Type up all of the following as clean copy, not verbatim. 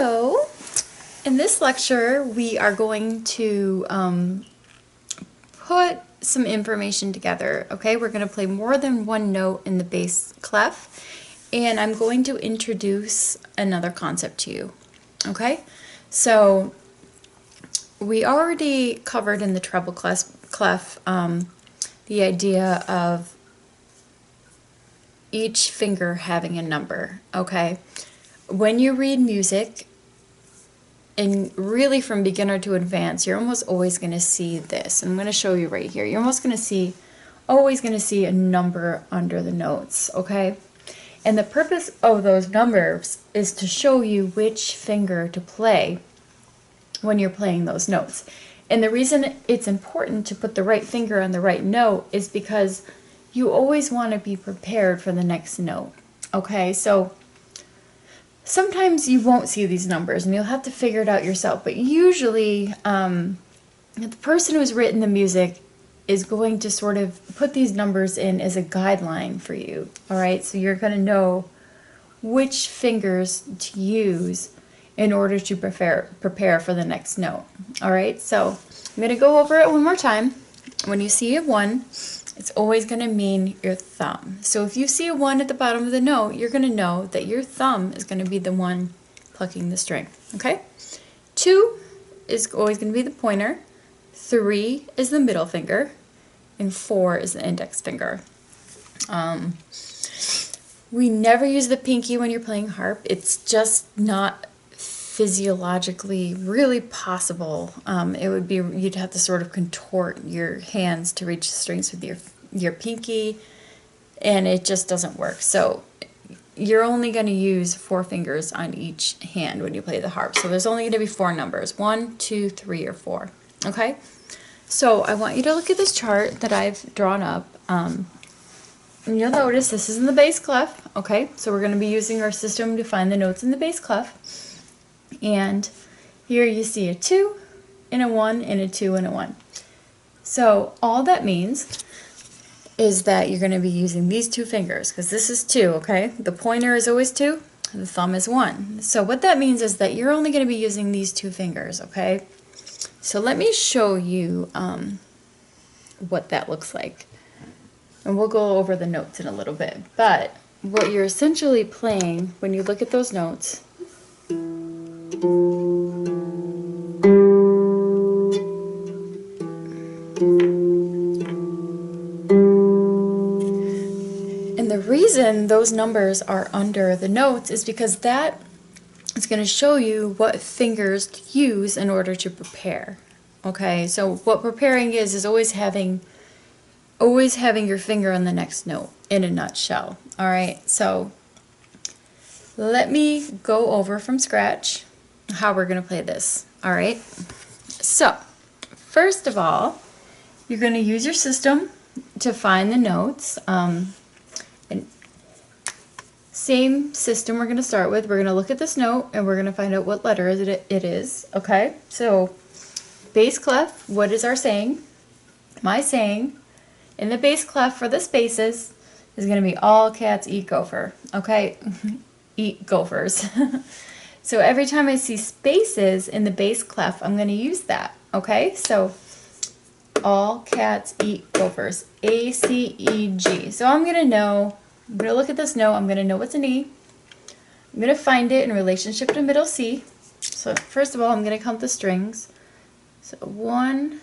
Hello! In this lecture we are going to put some information together. Okay, we're going to play more than one note in the bass clef, and I'm going to introduce another concept to you. Okay, so we already covered in the treble clef the idea of each finger having a number. Okay, when you read music, and really from beginner to advanced, you're almost always going to see this. I'm going to show you right here. You're almost going to see, always going to see a number under the notes, okay? And the purpose of those numbers is to show you which finger to play when you're playing those notes. And the reason it's important to put the right finger on the right note is because you always want to be prepared for the next note, okay? So sometimes you won't see these numbers and you'll have to figure it out yourself, but usually the person who's written the music is going to sort of put these numbers in as a guideline for you, all right? So you're going to know which fingers to use in order to prepare for the next note, all right? So I'm going to go over it one more time. When you see a 1, it's always going to mean your thumb. So if you see a 1 at the bottom of the note, you're going to know that your thumb is going to be the one plucking the string, okay? 2 is always going to be the pointer, 3 is the middle finger, and 4 is the index finger. We never use the pinky when you're playing harp. It's just not physiologically really possible. It would be, you'd have to sort of contort your hands to reach the strings with your pinky, and it just doesn't work. So you're only going to use 4 fingers on each hand when you play the harp. So there's only going to be 4 numbers, 1, 2, 3, or 4. Okay? So I want you to look at this chart that I've drawn up. And you'll notice this is in the bass clef. Okay? So we're going to be using our system to find the notes in the bass clef. And here you see a 2 and a 1 and a 2 and a 1. So all that means is that you're going to be using these 2 fingers, because this is 2, okay? The pointer is always 2, the thumb is 1. So what that means is that you're only going to be using these 2 fingers, okay? So let me show you what that looks like. And we'll go over the notes in a little bit. But what you're essentially playing when you look at those notes, and the reason those numbers are under the notes is because that is going to show you what fingers to use in order to prepare. Okay, so what preparing is always having your finger on the next note in a nutshell. All right, so let me go over from scratch how we're going to play this. All right, so first of all, you're going to use your system to find the notes. And same system we're going to start with. We're going to look at this note and we're going to find out what letter it is. Okay, so bass clef, what is our saying? My saying in the bass clef for the spaces is going to be all cats eat gopher. Okay, eat gophers. So every time I see spaces in the bass clef, I'm going to use that. Okay, so all cats eat gophers. A, C, E, G. So I'm going to look at this note. I'm going to know what's an E. I'm going to find it in relationship to middle C. So first of all, I'm going to count the strings. So 1,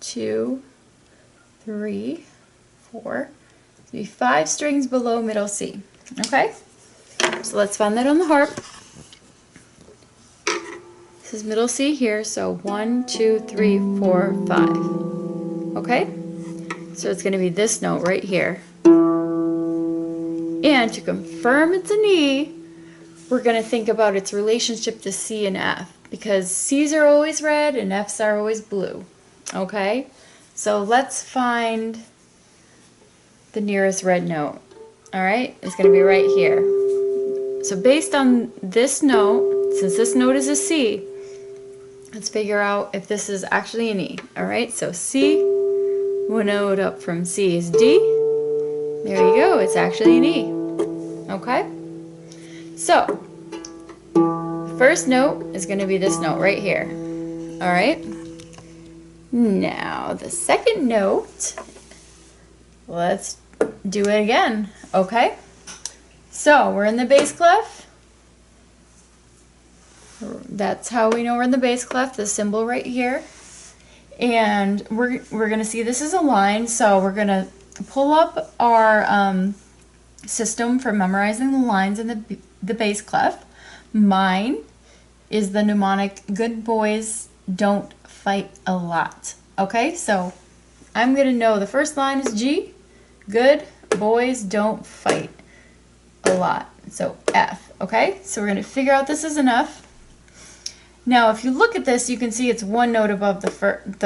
2, 3, 4. So be 5 strings below middle C. Okay? So let's find that on the harp. This is middle C here, so 1, 2, 3, 4, 5. Okay? So it's going to be this note right here. And to confirm it's an E, we're going to think about its relationship to C and F, because C's are always red and F's are always blue. Okay? So let's find the nearest red note. Alright? It's going to be right here. So based on this note, since this note is a C, let's figure out if this is actually an E. Alright? So C, one note up from C is D. There you go. It's actually an E. Okay? So first note is going to be this note right here. All right. Now the second note, let's do it again. Okay. So we're in the bass clef. That's how we know we're in the bass clef, the symbol right here. And we're going to see this is a line, so we're going to pull up our system for memorizing the lines in the bass clef. Mine is the mnemonic, good boys don't fight a lot. Okay, so I'm going to know the first line is G, good boys don't fight a lot. So F, okay? So we're going to figure out this is an F. Now, if you look at this, you can see it's one note above the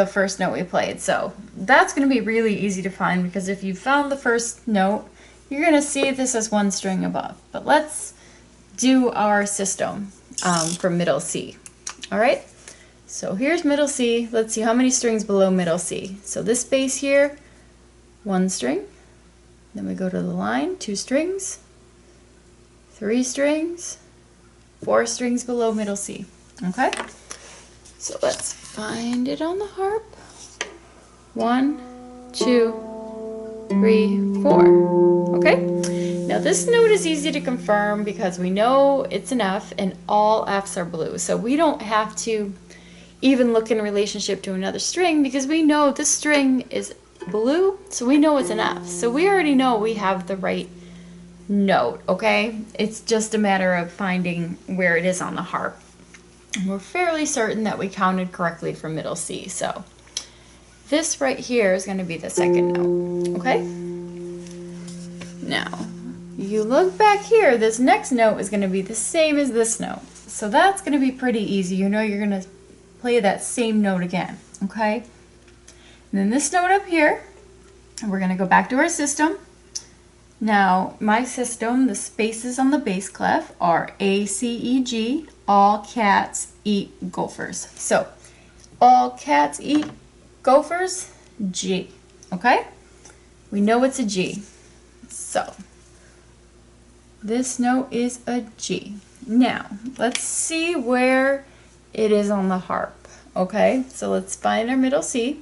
first note we played. So that's going to be really easy to find, because if you found the first note, you're going to see this as one string above. But let's do our system for middle C. All right? So here's middle C. Let's see how many strings below middle C. So this bass here, one string. Then we go to the line, 2 strings, 3 strings, 4 strings below middle C. Okay, so let's find it on the harp. 1, 2, 3, 4. Okay, now this note is easy to confirm because we know it's an F and all Fs are blue. So we don't have to even look in relationship to another string because we know this string is blue, so we know it's an F. So we already know we have the right note, okay? It's just a matter of finding where it is on the harp. We're fairly certain that we counted correctly for middle C. So this right here is going to be the second note, okay? Now, you look back here, this next note is going to be the same as this note. So that's going to be pretty easy. You know you're going to play that same note again, okay? And then this note up here, and we're going to go back to our system. Now, my system, the spaces on the bass clef are A, C, E, G. All cats eat gophers. So, all cats eat gophers, G. Okay? We know it's a G. So, this note is a G. Now, let's see where it is on the harp. Okay? So, let's find our middle C.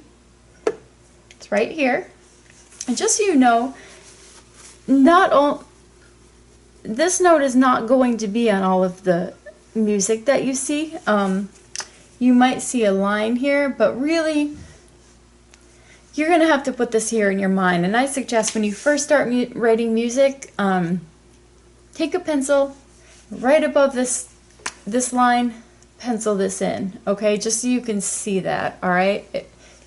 It's right here. And just so you know, this note is not going to be on all of the music that you see. You might see a line here, but really you're gonna have to put this here in your mind. And I suggest when you first start writing music, take a pencil right above this line, pencil this in, okay, just so you can see that. All right,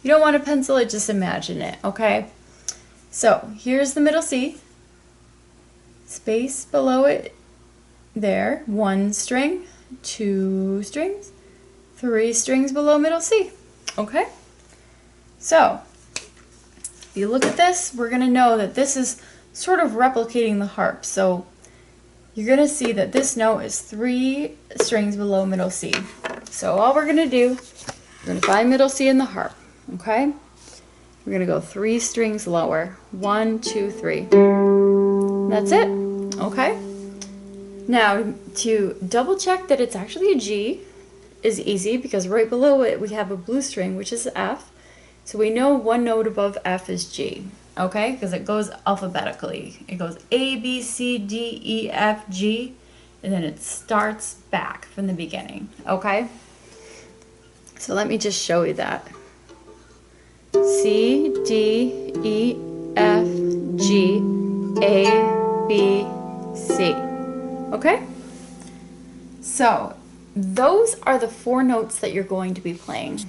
you don't want to pencil it, just imagine it. Okay, so here's the middle C, space below it there, 1 string, 2 strings, 3 strings below middle C. Okay? So, if you look at this, we're going to know that this is sort of replicating the harp. So, you're going to see that this note is 3 strings below middle C. So, all we're going to do, we're going to find middle C in the harp. Okay? We're going to go 3 strings lower. 1, 2, 3. That's it. Okay? Now, to double check that it's actually a G is easy because right below it we have a blue string, which is F. So we know one note above F is G, okay? Because it goes alphabetically. It goes A, B, C, D, E, F, G, and then it starts back from the beginning, okay? So let me just show you that. C, D, E, F, G, A, B, C. Okay? So, those are the 4 notes that you're going to be playing.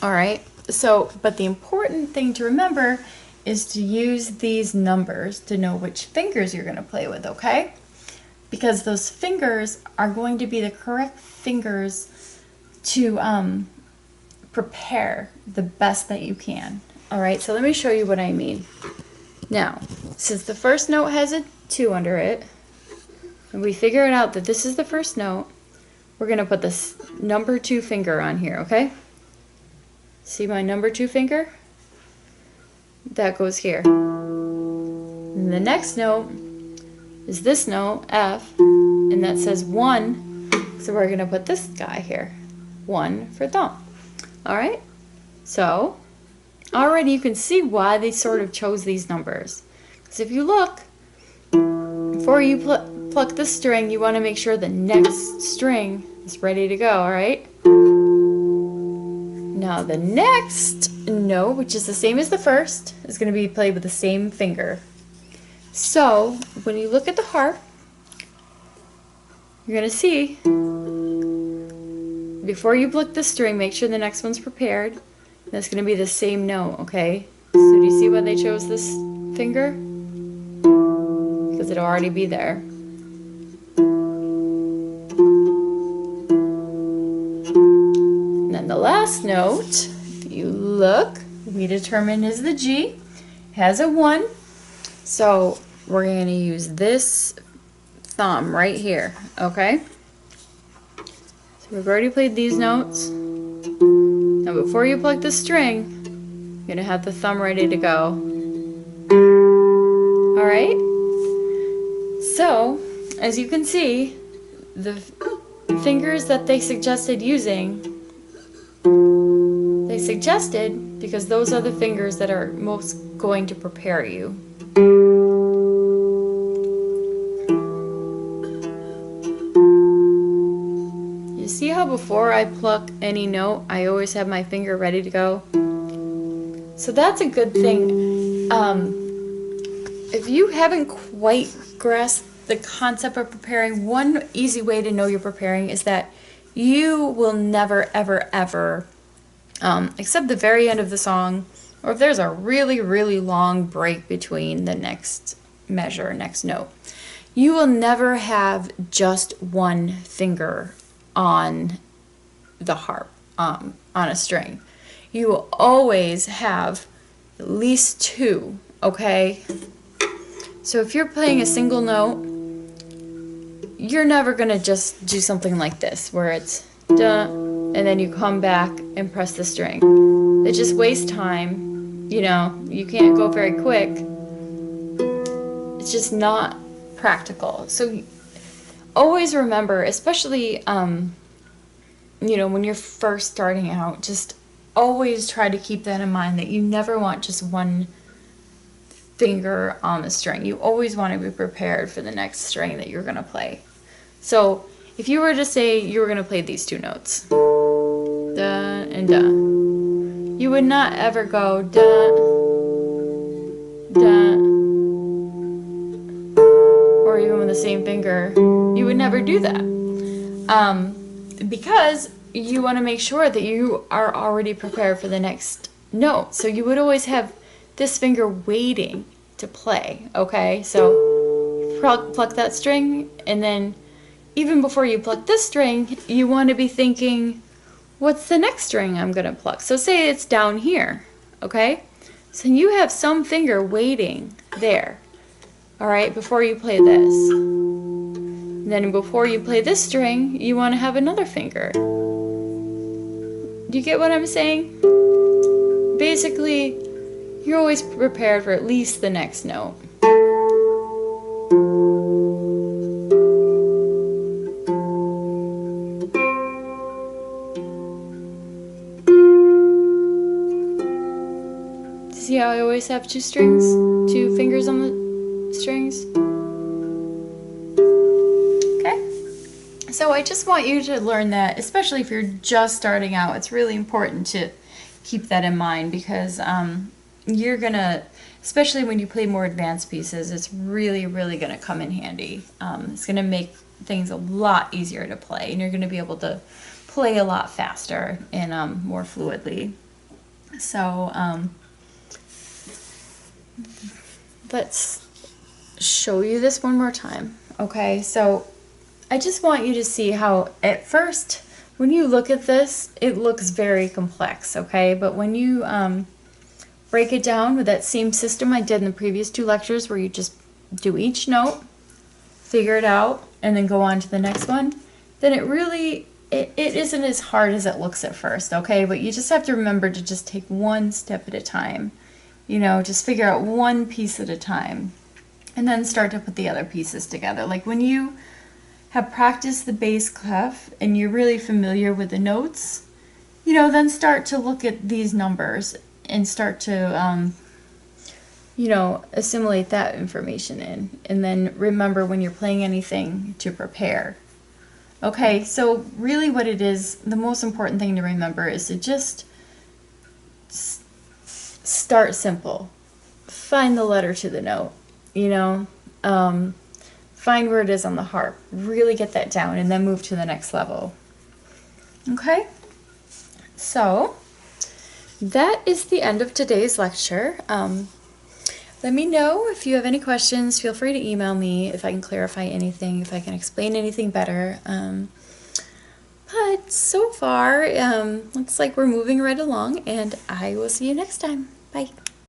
All right? So, but the important thing to remember is to use these numbers to know which fingers you're going to play with, okay? Because those fingers are going to be the correct fingers to prepare the best that you can. All right? So, let me show you what I mean. Now, since the first note has a 2 under it, and we figure it out that this is the first note, we're going to put this number 2 finger on here, okay? See my number 2 finger? That goes here. And the next note is this note, F, and that says 1. So So we're going to put this guy here. 1 for thumb. Alright? So, already you can see why they sort of chose these numbers. Because if you look, before you pluck the string, you want to make sure the next string is ready to go, alright? Now the next note, which is the same as the first, is going to be played with the same finger. So, when you look at the harp, you're going to see, before you pluck the string, make sure the next one's prepared. That's going to be the same note, okay? So do you see why they chose this finger? Because it'll already be there. And then the last note, if you look, we determine is the G. It has a 1. So we're going to use this thumb right here, okay? So we've already played these notes. Now before you pluck the string, you're going to have the thumb ready to go. Alright? So, as you can see, the fingers that they suggested using, they suggested because those are the fingers that are most going to prepare you. See how before I pluck any note, I always have my finger ready to go? So that's a good thing. If you haven't quite grasped the concept of preparing, one easy way to know you're preparing is that you will never, ever, ever, except the very end of the song, or if there's a really, really long break between the next measure, next note, you will never have just one finger on the harp, on a string. You will always have at least 2, okay? So if you're playing a single note, you're never gonna just do something like this, where it's da, and then you come back and press the string. It just wastes time, you know, you can't go very quick. It's just not practical. So always remember, especially, you know, when you're first starting out, just always try to keep that in mind, that you never want just one finger on the string. You always want to be prepared for the next string that you're going to play. So if you were to say you were going to play these 2 notes, da and da, you would not ever go da, da, or even with the same finger. You would never do that. Because you want to make sure that you are already prepared for the next note. So you would always have this finger waiting to play, okay? So pluck that string, and then even before you pluck this string, you want to be thinking, what's the next string I'm going to pluck? So say it's down here, okay? So you have some finger waiting there, all right, before you play this. Then before you play this string, you want to have another finger. Do you get what I'm saying? Basically, you're always prepared for at least the next note. See how I always have 2 strings? 2 fingers on the strings? So I just want you to learn that, especially if you're just starting out, it's really important to keep that in mind, because you're gonna, especially when you play more advanced pieces, it's really, really gonna come in handy. It's gonna make things a lot easier to play, and you're gonna be able to play a lot faster and more fluidly. So let's show you this one more time. Okay, so I just want you to see how at first when you look at this, it looks very complex, okay? But when you break it down with that same system I did in the previous 2 lectures, where you just do each note, figure it out, and then go on to the next one, then it really, it isn't as hard as it looks at first, okay? But you just have to remember to just take one step at a time. You know, just figure out one piece at a time, and then start to put the other pieces together. Like when you have practiced the bass clef and you're really familiar with the notes, you know, then start to look at these numbers and start to, you know, assimilate that information in. And then remember when you're playing anything to prepare. Okay, so really what it is, the most important thing to remember is to just start simple. Find the letter to the note, you know, find where it is on the harp, really get that down, and then move to the next level. Okay, so that is the end of today's lecture. Let me know if you have any questions. Feel free to email me if I can clarify anything, if I can explain anything better. But so far, looks like we're moving right along, and I will see you next time. Bye.